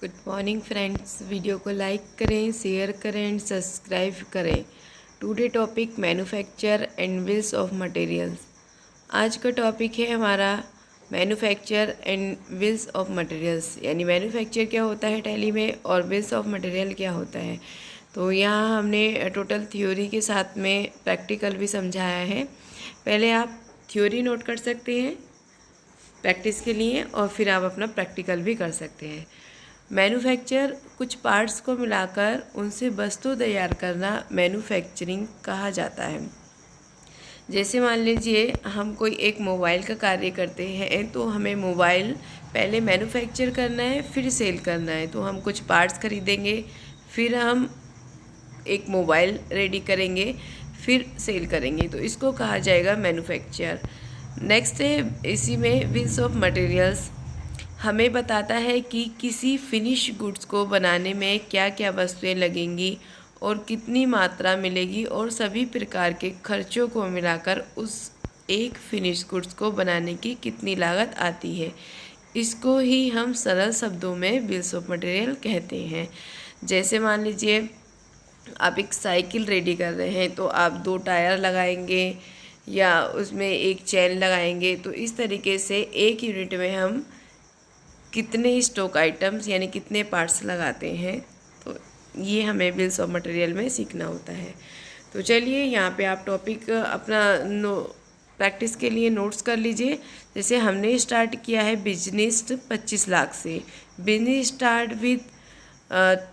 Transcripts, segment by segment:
Good morning friends. Video को like करें, share करें एंड सब्सक्राइब करें। Today topic manufacture and bills of materials. आज का टॉपिक है हमारा manufacture and bills of materials, यानी मैन्युफैक्चर क्या होता है टैली में और बिल्स ऑफ मटेरियल क्या होता है। तो यहाँ हमने टोटल थ्योरी के साथ में प्रैक्टिकल भी समझाया है। पहले आप थ्योरी नोट कर सकते हैं प्रैक्टिस के लिए और फिर आप अपना प्रैक्टिकल भी कर सकते हैं। मैन्युफैक्चर कुछ पार्ट्स को मिलाकर उनसे वस्तु तैयार करना मैन्युफैक्चरिंग कहा जाता है। जैसे मान लीजिए हम कोई एक मोबाइल का कार्य करते हैं तो हमें मोबाइल पहले मैन्युफैक्चर करना है फिर सेल करना है। तो हम कुछ पार्ट्स खरीदेंगे, फिर हम एक मोबाइल रेडी करेंगे, फिर सेल करेंगे, तो इसको कहा जाएगा मैन्युफैक्चर। नेक्स्ट है इसी में बिल्स ऑफ मटेरियल्स, हमें बताता है कि किसी फिनिश गुड्स को बनाने में क्या क्या वस्तुएं लगेंगी और कितनी मात्रा मिलेगी और सभी प्रकार के खर्चों को मिलाकर उस एक फिनिश गुड्स को बनाने की कितनी लागत आती है। इसको ही हम सरल शब्दों में बिल्स ऑफ मटेरियल कहते हैं। जैसे मान लीजिए आप एक साइकिल रेडी कर रहे हैं तो आप 2 टायर लगाएंगे या उसमें एक चेन लगाएंगे। तो इस तरीके से एक यूनिट में हम कितने स्टॉक आइटम्स यानी कितने पार्ट्स लगाते हैं, तो ये हमें बिल्स ऑफ मटेरियल में सीखना होता है। तो चलिए यहाँ पे आप टॉपिक अपना प्रैक्टिस के लिए नोट्स कर लीजिए। जैसे हमने स्टार्ट किया है बिजनेस 25 लाख से। Business start with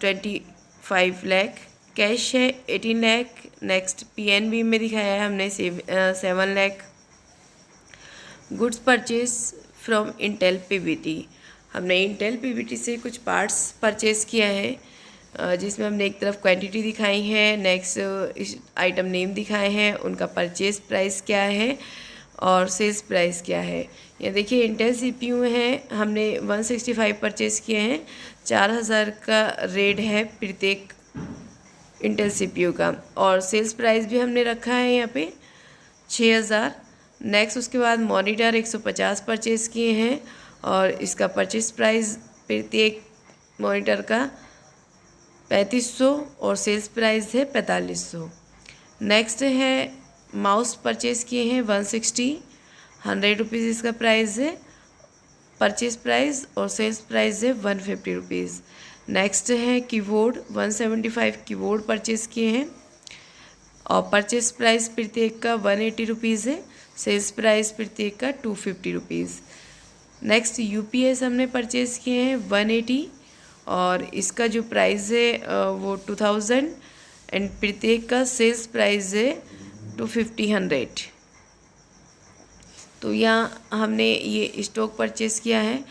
25 lakh, cash है 18 लाख। नेक्स्ट पीएनबी में दिखाया है हमने 7 lakh. Goods purchase from Intel Pvt, हमने इंटेल पीवीटी से कुछ पार्ट्स परचेज़ किया है जिसमें हमने एक तरफ क्वांटिटी दिखाई है, नेक्स्ट आइटम नेम दिखाए हैं, उनका परचेज प्राइस क्या है और सेल्स प्राइस क्या है। ये देखिए इंटेल सीपीयू है, हमने 165 परचेज़ किए हैं। 4000 का रेट है प्रत्येक इंटेल सीपीयू का और सेल्स प्राइस भी हमने रखा है यहाँ पे 6000। नेक्स्ट उसके बाद मॉनिटर 150 परचेज़ किए हैं और इसका परचेज प्राइस प्रत्येक मॉनिटर का 3500 और सेल्स प्राइस है 4500। नेक्स्ट है माउस परचेज़ किए हैं 100 रुपीज़ इसका प्राइस है, परचेज प्राइस और सेल्स प्राइस है 150 रुपीज़। नेक्स्ट है कीबोर्ड 175 कीबोर्ड परचेज़ किए हैं और परचेज प्राइस प्रत्येक का 180 रुपीज़ है, सेल्स प्राइस प्रत्येक का 250 रुपीज़। नेक्स्ट यूपीएस हमने परचेज़ किए हैं 180 और इसका जो प्राइस है वो 2000 एंड प्रत्येक का सेल्स प्राइस है 250। तो यहाँ हमने ये स्टॉक परचेज़ किया है।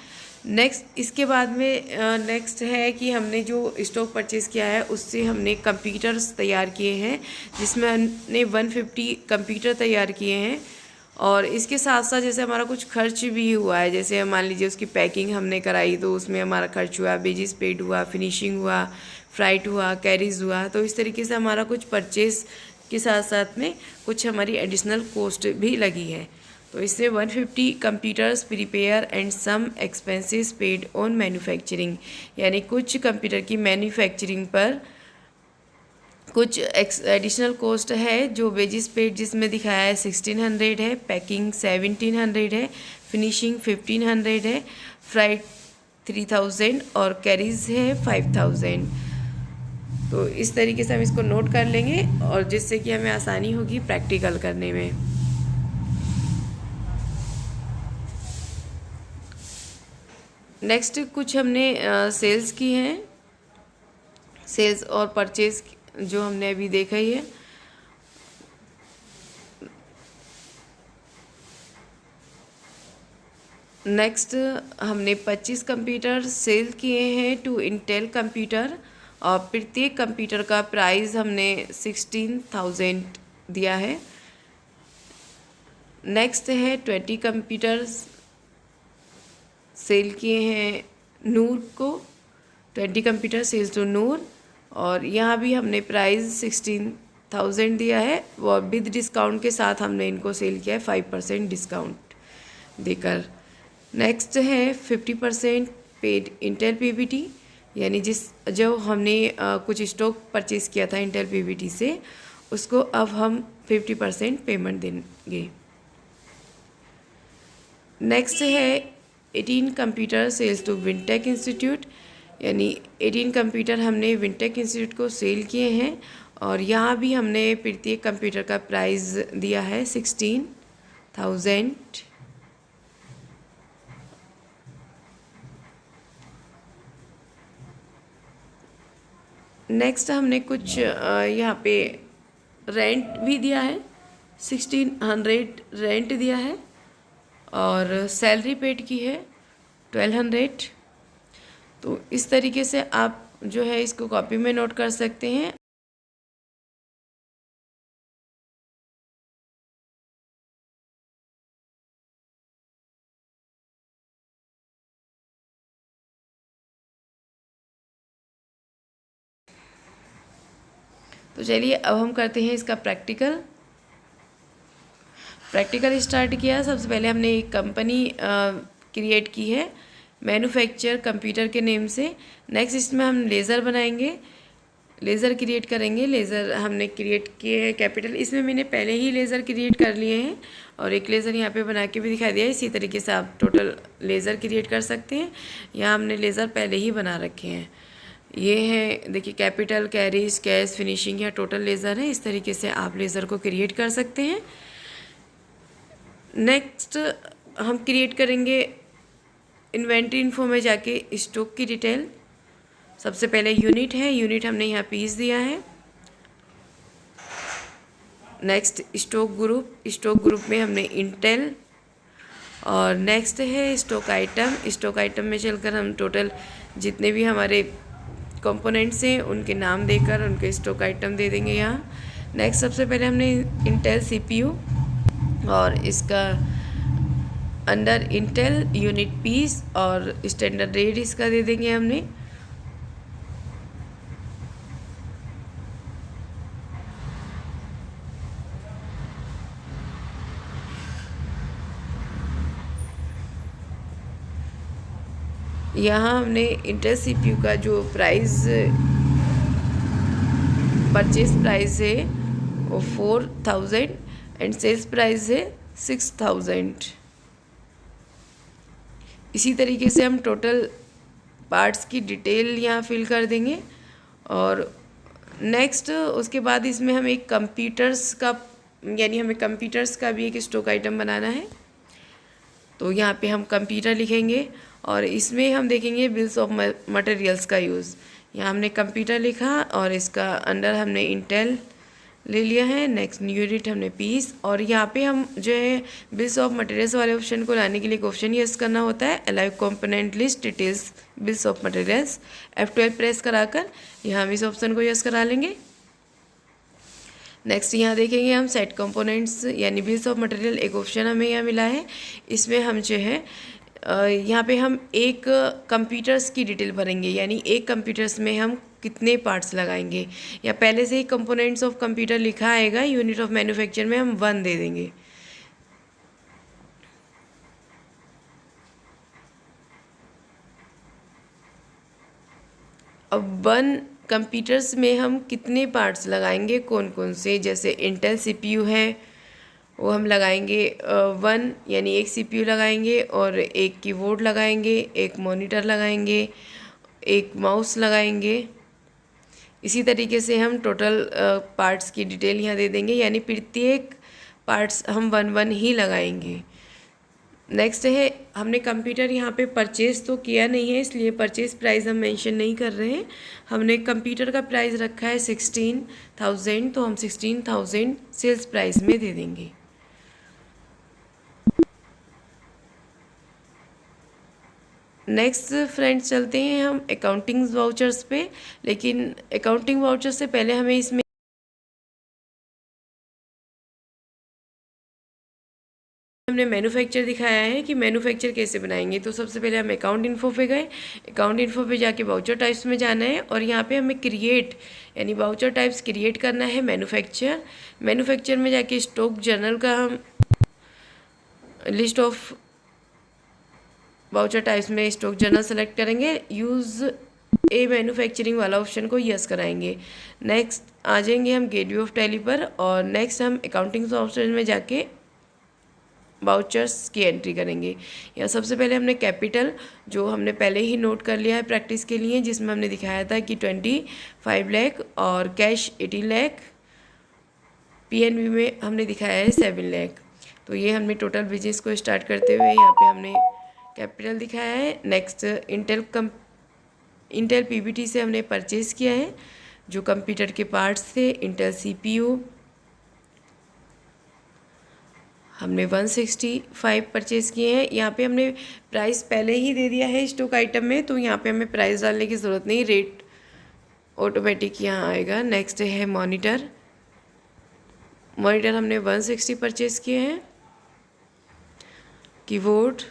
नेक्स्ट इसके बाद में नेक्स्ट है कि हमने जो स्टॉक परचेज़ किया है उससे हमने कंप्यूटर्स तैयार किए हैं, जिसमें हमने 150 कंप्यूटर तैयार किए हैं। और इसके साथ साथ जैसे हमारा कुछ खर्च भी हुआ है, जैसे मान लीजिए उसकी पैकिंग हमने कराई तो उसमें हमारा खर्च हुआ, बेजिस पेड हुआ, फिनिशिंग हुआ, फ्राइट हुआ, कैरीज हुआ। तो इस तरीके से हमारा कुछ परचेज के साथ साथ में कुछ हमारी एडिशनल कॉस्ट भी लगी है। तो इससे 150 computers prepare and some expenses paid on manufacturing, यानी कुछ कंप्यूटर की मैन्युफैक्चरिंग पर कुछ एडिशनल कॉस्ट है जो वेजिस पेड जिसमें दिखाया है 1600 है, पैकिंग 1700 है, फिनिशिंग 1500 है, फ्राइट 3000 और कैरीज है 5000। तो इस तरीके से हम इसको नोट कर लेंगे और जिससे कि हमें आसानी होगी प्रैक्टिकल करने में। नेक्स्ट कुछ हमने सेल्स की हैं, सेल्स और परचेज जो हमने अभी देखा ही है। नेक्स्ट हमने 25 कंप्यूटर सेल किए हैं टू इंटेल कंप्यूटर और प्रत्येक कंप्यूटर का प्राइस हमने 16,000 दिया है। नेक्स्ट है 20 कंप्यूटर्स सेल किए हैं नूर को, 20 कंप्यूटर सेल्स टू नूर और यहाँ भी हमने प्राइस 16,000 दिया है और विद डिस्काउंट के साथ हमने इनको सेल किया है 5% डिस्काउंट देकर। नेक्स्ट है 50% पेड इंटेल पीवीटी, यानी जो हमने कुछ स्टॉक परचेज़ किया था इंटेल पीवीटी से, उसको अब हम 50% पेमेंट देंगे। नेक्स्ट है 18 कंप्यूटर सेल्स टू विनटेक इंस्टीट्यूट, यानी 18 कंप्यूटर हमने विनटेक इंस्टीट्यूट को सेल किए हैं और यहाँ भी हमने प्रत्येक कंप्यूटर का प्राइस दिया है 16,000। नेक्स्ट हमने कुछ यहाँ पे रेंट भी दिया है, 1600 रेंट दिया है और सैलरी पेड की है 1200। तो इस तरीके से आप जो है इसको कॉपी में नोट कर सकते हैं। तो चलिए अब हम करते हैं इसका प्रैक्टिकल स्टार्ट किया। सबसे पहले हमने एक कंपनी क्रिएट की है मैन्युफैक्चर कंप्यूटर के नेम से। नेक्स्ट इसमें हम लेज़र बनाएंगे, लेज़र क्रिएट करेंगे। लेज़र हमने क्रिएट किए हैं कैपिटल, इसमें मैंने पहले ही लेज़र क्रिएट कर लिए हैं और एक लेज़र यहाँ पे बना के भी दिखा दिया है। इसी तरीके से आप टोटल लेज़र क्रिएट कर सकते हैं। यहाँ हमने लेज़र पहले ही बना रखे हैं। ये है देखिए कैपिटल, कैरी, स्केच, फिनिशिंग, यहाँ टोटल लेज़र है। इस तरीके से आप लेज़र को क्रिएट कर सकते हैं। नेक्स्ट हम क्रिएट करेंगे इन्वेंट्री इन्फो में जाके स्टॉक की डिटेल। सबसे पहले यूनिट है, यूनिट हमने यहाँ पीस दिया है। नेक्स्ट स्टॉक ग्रुप में हमने इंटेल और नेक्स्ट है स्टॉक आइटम में चलकर हम टोटल जितने भी हमारे कंपोनेंट्स हैं उनके नाम देकर उनके स्टॉक आइटम दे देंगे यहाँ। नेक्स्ट सबसे पहले हमने इंटेल सीपीयू और इसका अंडर इंटेल यूनिट पीस और स्टैंडर्ड रेट इसका दे देंगे हमने। यहाँ हमने इंटेल सीपीयू का जो परचेज प्राइस है वो 4000 एंड सेल्स प्राइस है 6000। इसी तरीके से हम टोटल पार्ट्स की डिटेल यहाँ फिल कर देंगे। और नेक्स्ट उसके बाद इसमें हम एक कंप्यूटर्स का भी एक स्टॉक आइटम बनाना है। तो यहाँ पे हम कंप्यूटर लिखेंगे और इसमें हम देखेंगे बिल्स ऑफ मटेरियल्स का यूज़। यहाँ हमने कंप्यूटर लिखा और इसका अंडर हमने इंटेल ले लिया है। नेक्स्ट यूनिट हमने पीस और यहाँ पे हम जो है बिल्स ऑफ मटेरियल्स वाले ऑप्शन को लाने के लिए एक ऑप्शन यूज़ करना होता है, allow component list details bills of materials. F12 press कराकर यहाँ हम इस ऑप्शन को यूज़ करा लेंगे। नेक्स्ट यहाँ देखेंगे हम सेट कंपोनेंट्स यानी बिल्स ऑफ मटेरियल, एक ऑप्शन हमें यहाँ मिला है। इसमें हम जो है यहाँ पे हम एक कंप्यूटर्स की डिटेल भरेंगे, यानी एक कंप्यूटर्स में हम कितने पार्ट्स लगाएंगे। या पहले से ही कंपोनेंट्स ऑफ कंप्यूटर लिखा आएगा, यूनिट ऑफ मैन्युफैक्चर में हम 1 दे देंगे। अब 1 कंप्यूटर्स में हम कितने पार्ट्स लगाएंगे, कौन कौन से, जैसे इंटेल सीपीयू है वो हम लगाएंगे 1, यानी एक सीपीयू लगाएंगे और एक कीबोर्ड लगाएंगे, एक मॉनिटर लगाएंगे, एक माउस लगाएंगे। इसी तरीके से हम टोटल पार्ट्स की डिटेल यहाँ दे देंगे, यानी प्रत्येक पार्ट्स हम 1 ही लगाएंगे। नेक्स्ट है हमने कंप्यूटर यहाँ पे परचेज़ तो किया नहीं है, इसलिए परचेज़ प्राइस हम मेंशन नहीं कर रहे हैं। हमने कंप्यूटर का प्राइस रखा है 16,000, तो हम 16,000 सेल्स प्राइस में दे देंगे। नेक्स्ट फ्रेंड्स चलते हैं हम अकाउंटिंग वाउचर्स पे, लेकिन अकाउंटिंग वाउचर से पहले हमें इसमें हमने मैन्युफैक्चर दिखाया है कि मैन्युफैक्चर कैसे बनाएंगे। तो सबसे पहले हम अकाउंट इन्फो पे गए, अकाउंट इन्फो पे जाके वाउचर टाइप्स में जाना है और यहाँ पे हमें क्रिएट यानी वाउचर टाइप्स क्रिएट करना है मैन्युफैक्चर में जाके स्टॉक जर्नल का हम लिस्ट ऑफ वाउचर टाइप्स में स्टॉक जर्नल सेलेक्ट करेंगे। यूज़ ए मैन्युफैक्चरिंग वाला ऑप्शन को यस कराएंगे। नेक्स्ट आ जाएंगे हम गेटवे ऑफ टैली पर, और नेक्स्ट हम अकाउंटिंग सॉफ्टवेयर में जाके वाउचर्स की एंट्री करेंगे। या सबसे पहले हमने कैपिटल जो हमने पहले ही नोट कर लिया है प्रैक्टिस के लिए, जिसमें हमने दिखाया था कि 25 लाख और कैश 18 लाख, पीएनबी में हमने दिखाया है 7 लाख। तो ये हमने टोटल बिजनेस को स्टार्ट करते हुए यहाँ पे हमने कैपिटल दिखाया है। नेक्स्ट इंटेल पीवीटी से हमने परचेज़ किया है जो कंप्यूटर के पार्ट्स थे। इंटेल सीपीयू हमने 165 परचेज़ किए हैं। यहाँ पे हमने प्राइस पहले ही दे दिया है स्टॉक आइटम में, तो यहाँ पे हमें प्राइस डालने की ज़रूरत नहीं, रेट ऑटोमेटिक यहाँ आएगा। नेक्स्ट है मॉनिटर हमने 160 परचेज़ किए हैं। Keyboard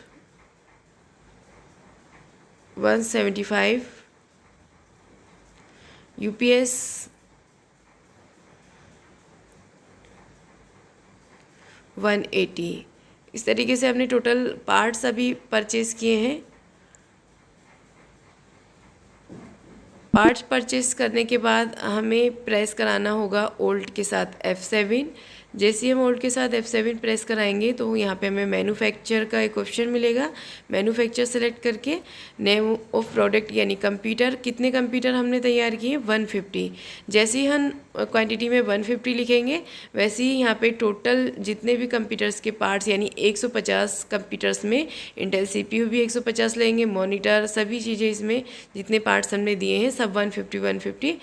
175, UPS 180। इस तरीके से हमने टोटल पार्ट्स अभी परचेज़ किए हैं। पार्ट्स परचेज़ करने के बाद हमें प्रेस कराना होगा ओल्ड के साथ F7। जैसे ही हम ओल्ड के साथ F7 प्रेस कराएंगे तो यहाँ पे हमें मैन्युफैक्चर का एक ऑप्शन मिलेगा। मैन्युफैक्चर सेलेक्ट करके नेम ऑफ प्रोडक्ट यानी कंप्यूटर, कितने कंप्यूटर हमने तैयार किए 150। जैसे ही हम क्वांटिटी में 150 लिखेंगे वैसे ही यहाँ पे टोटल जितने भी कंप्यूटर्स के पार्ट्स यानी 150 कंप्यूटर्स में इंटेल सीपीयू भी 150 लेंगे, मॉनिटर सभी चीज़ें इसमें जितने पार्ट्स हमने दिए हैं सब 150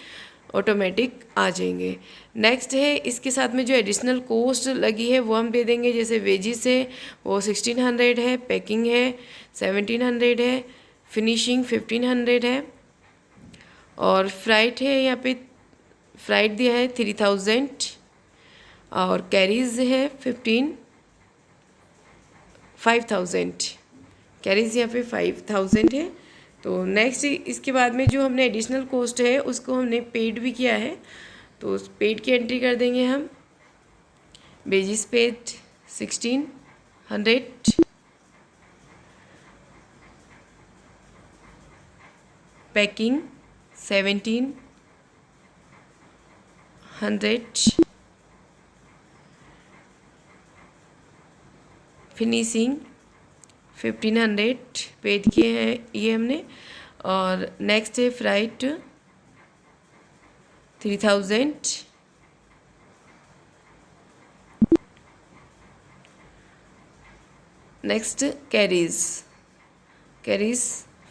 ऑटोमेटिक आ जाएंगे। नेक्स्ट है इसके साथ में जो एडिशनल कॉस्ट लगी है वो हम दे देंगे। जैसे वेजिस है वो 1600 है, पैकिंग है 1700 है, फिनिशिंग 1500 है, और फ्राइट है यहाँ पे फ्राइट दिया है 3000, और कैरीज है 5000, कैरीज यहाँ पे 5000 है। तो नेक्स्ट इसके बाद में जो हमने एडिशनल कॉस्ट है उसको हमने पेड भी किया है, तो उस पेड की एंट्री कर देंगे हम। Wages paid 1600, packing 1700, finishing 1500 paid किए हैं ये हमने। और नेक्स्ट है फ्राइट 3000, नेक्स्ट कैरीज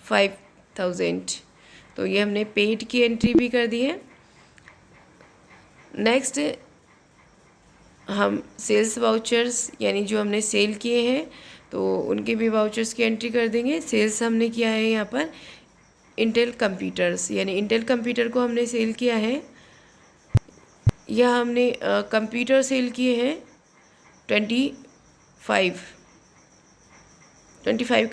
5000। तो ये हमने पेड की एंट्री भी कर दी है। नेक्स्ट हम सेल्स वाउचर्स यानी जो हमने सेल किए हैं तो उनके भी वाउचर्स की एंट्री कर देंगे। सेल्स हमने किया है यहाँ पर इंटेल कंप्यूटर्स, यानी इंटेल कंप्यूटर को हमने सेल किया है। यह हमने कंप्यूटर सेल किए हैं 25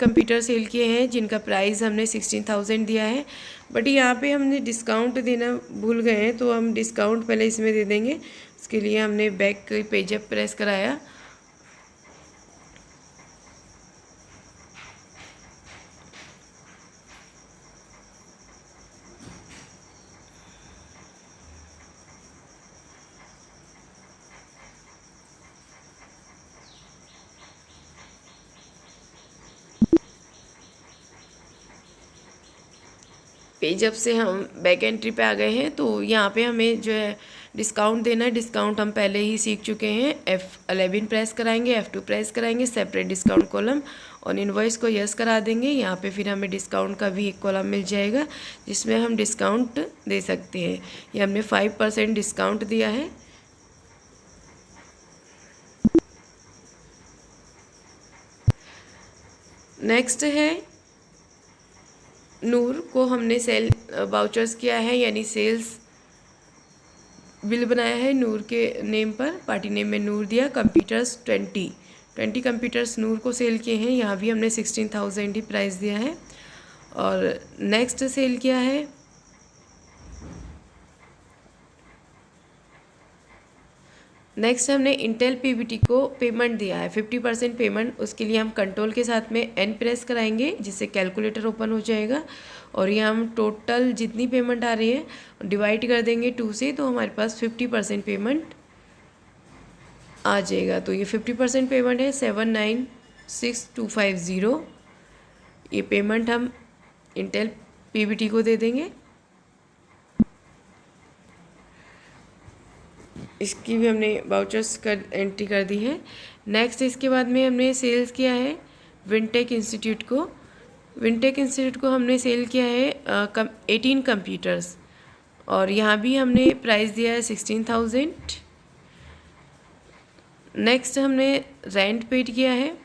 कंप्यूटर सेल किए हैं जिनका प्राइस हमने 16,000 दिया है। बट यहाँ पे हमने डिस्काउंट देना भूल गए हैं, तो हम डिस्काउंट पहले इसमें दे देंगे। उसके लिए हमने बैक पेज अप प्रेस कराया। पेज अप से हम बैक एंट्री पे आ गए हैं। तो यहाँ पे हमें जो है डिस्काउंट देना है, डिस्काउंट हम पहले ही सीख चुके हैं। F11 प्रेस कराएंगे, F2 प्रेस कराएंगे, सेपरेट डिस्काउंट कॉलम, और इनवॉइस को यस करा देंगे। यहाँ पे फिर हमें डिस्काउंट का भी एक कॉलम मिल जाएगा जिसमें हम डिस्काउंट दे सकते हैं। ये हमने 5% डिस्काउंट दिया है। नेक्स्ट है नूर को हमने सेल वाउचर्स किया है, यानी सेल्स बिल बनाया है नूर के नेम पर, पार्टी नेम में नूर दिया। कंप्यूटर्स 20 कंप्यूटर्स नूर को सेल किए हैं, यहाँ भी हमने 16,000 ही प्राइस दिया है। और नेक्स्ट सेल किया है नेक्स्ट हमने इंटेल पीवीटी को पेमेंट दिया है 50% पेमेंट। उसके लिए हम कंट्रोल के साथ में एन प्रेस कराएंगे जिससे कैलकुलेटर ओपन हो जाएगा। और ये हम टोटल जितनी पेमेंट आ रही है डिवाइड कर देंगे 2 से, तो हमारे पास 50% पेमेंट आ जाएगा। तो ये 50% पेमेंट है 796,250। ये पेमेंट हम इंटेल पीवीटी को दे देंगे। इसकी भी हमने वाउचर्स एंट्री कर दी है। नेक्स्ट इसके बाद में हमने सेल्स किया है विनटेक इंस्टीट्यूट को। विनटेक इंस्टीट्यूट को हमने सेल किया है 18 कंप्यूटर्स, और यहाँ भी हमने प्राइस दिया है 16,000। नेक्स्ट हमने रेंट पेड किया है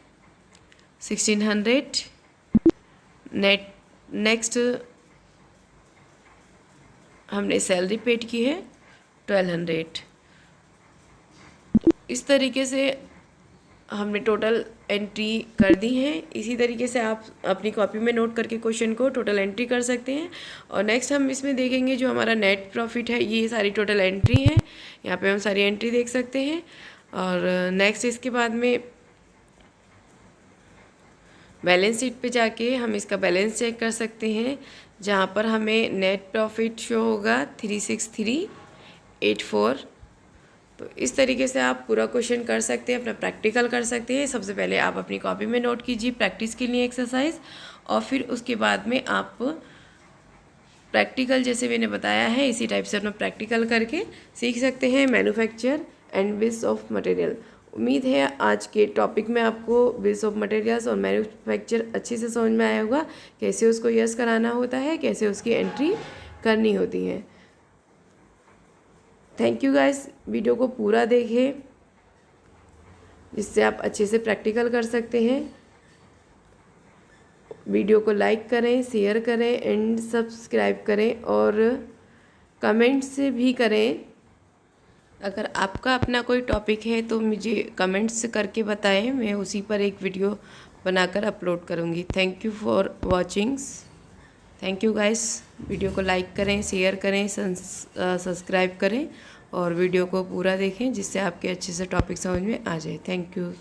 1600। नेक्स्ट हमने सैलरी पेड की है 1200। इस तरीके से हमने टोटल एंट्री कर दी है। इसी तरीके से आप अपनी कॉपी में नोट करके क्वेश्चन को टोटल एंट्री कर सकते हैं। और नेक्स्ट हम इसमें देखेंगे जो हमारा नेट प्रॉफिट है, ये सारी टोटल एंट्री है। यहाँ पे हम सारी एंट्री देख सकते हैं। और नेक्स्ट इसके बाद में बैलेंस शीट पे जाके हम इसका बैलेंस चेक कर सकते हैं, जहाँ पर हमें नेट प्रॉफिट शो होगा 36384। तो इस तरीके से आप पूरा क्वेश्चन कर सकते हैं, अपना प्रैक्टिकल कर सकते हैं। सबसे पहले आप अपनी कॉपी में नोट कीजिए प्रैक्टिस के लिए एक्सरसाइज, और फिर उसके बाद में आप प्रैक्टिकल जैसे मैंने बताया है इसी टाइप से अपना प्रैक्टिकल करके सीख सकते हैं manufacture and bills of material. उम्मीद है आज के टॉपिक में आपको बिल्स ऑफ मटेरियल्स और मैन्युफैक्चर अच्छे से समझ में आया होगा, कैसे उसको यस कराना होता है, कैसे उसकी एंट्री करनी होती है। थैंक यू गाइस, वीडियो को पूरा देखें जिससे आप अच्छे से प्रैक्टिकल कर सकते हैं। वीडियो को लाइक करें, शेयर करें एंड सब्सक्राइब करें, और कमेंट्स भी करें। अगर आपका अपना कोई टॉपिक है तो मुझे कमेंट्स करके बताएं, मैं उसी पर एक वीडियो बनाकर अपलोड करूँगी। Thank you for watchings. Thank you guys. Video को लाइक करें, शेयर करें, सब्सक्राइब करें और वीडियो को पूरा देखें जिससे आपके अच्छे से टॉपिक समझ में आ जाए। Thank you.